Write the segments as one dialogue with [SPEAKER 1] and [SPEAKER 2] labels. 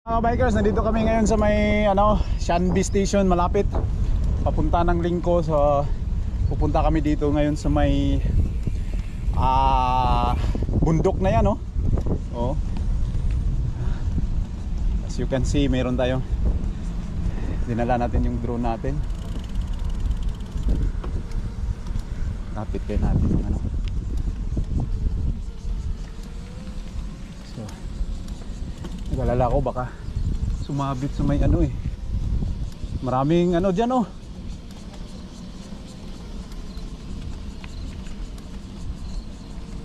[SPEAKER 1] Mga bikers, nandito kami ngayon sa may Shanby Station malapit. Papunta ng Lingko. So pupunta kami dito ngayon sa may bundok na yan, no? Oh. As you can see, meron tayong dinala natin yung drone natin. Lapit kayo natin yung So nag-alala ko baka sumabit sa may maraming dyan, oh.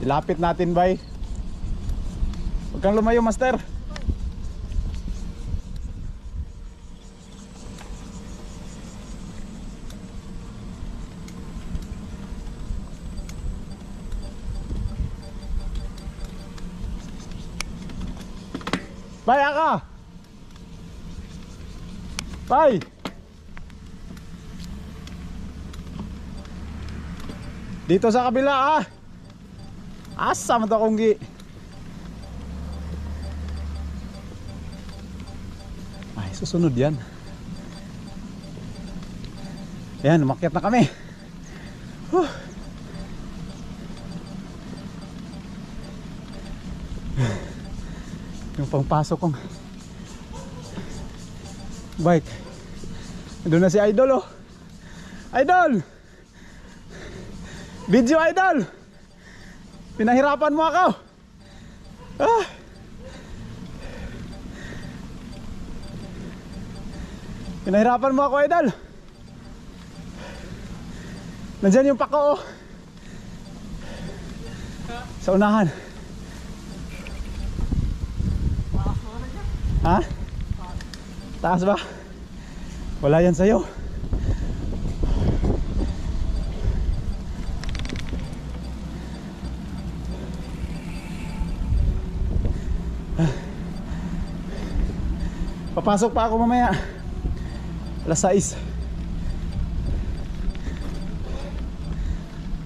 [SPEAKER 1] Ilapit natin, bay. Huwag kang lumayo, master. Bay, aka! Bay! Dito sa kabila, asa mo to, Kunggi? Ay, susunod yan. Ayan, umakyat na kami. Yung pangpasok kong bike. Doon na si Idol, oh. Idol! Video, Idol! Pinahirapan mo ako. Pinahirapan mo ako, Idol. Nandyan yung pako, oh. Sa unahan. Ha? Taas ba? Wala yan sa'yo. Papasok pa ako mamaya. Alas 6.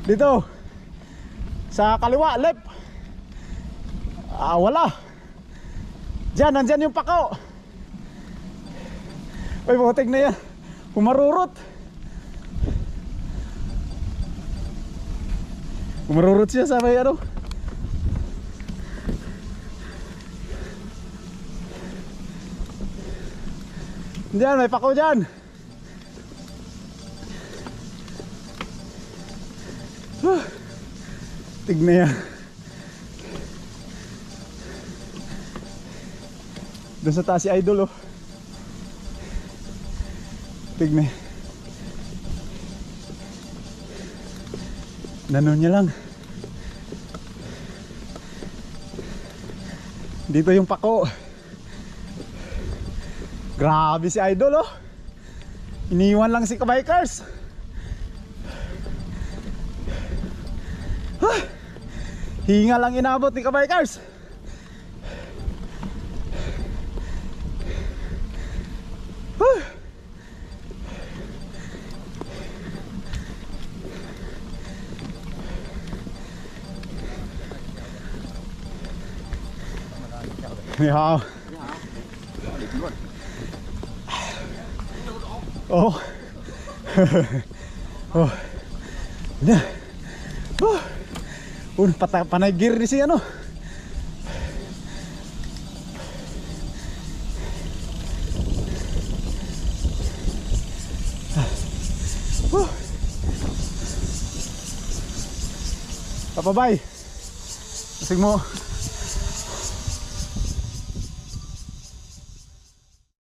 [SPEAKER 1] Dito sa kaliwa, left. Wala. Diyan, nandyan yung pako. Uy, butik na yan. Pumarurot. Pumarurot siya sa may Diyan, may pako dyan. Tignan yan. Doon sa taas si Idol, oh. Tignan. Nanon niya lang. Dito yung pako. Grabe si Idol, oh. Iniwan lang si kabikers. Hinga lang inabot ni kabikers. Ja. Oh. Oh. Nah. Oh. Panay gear di si ano. Kapabay. Asig mo.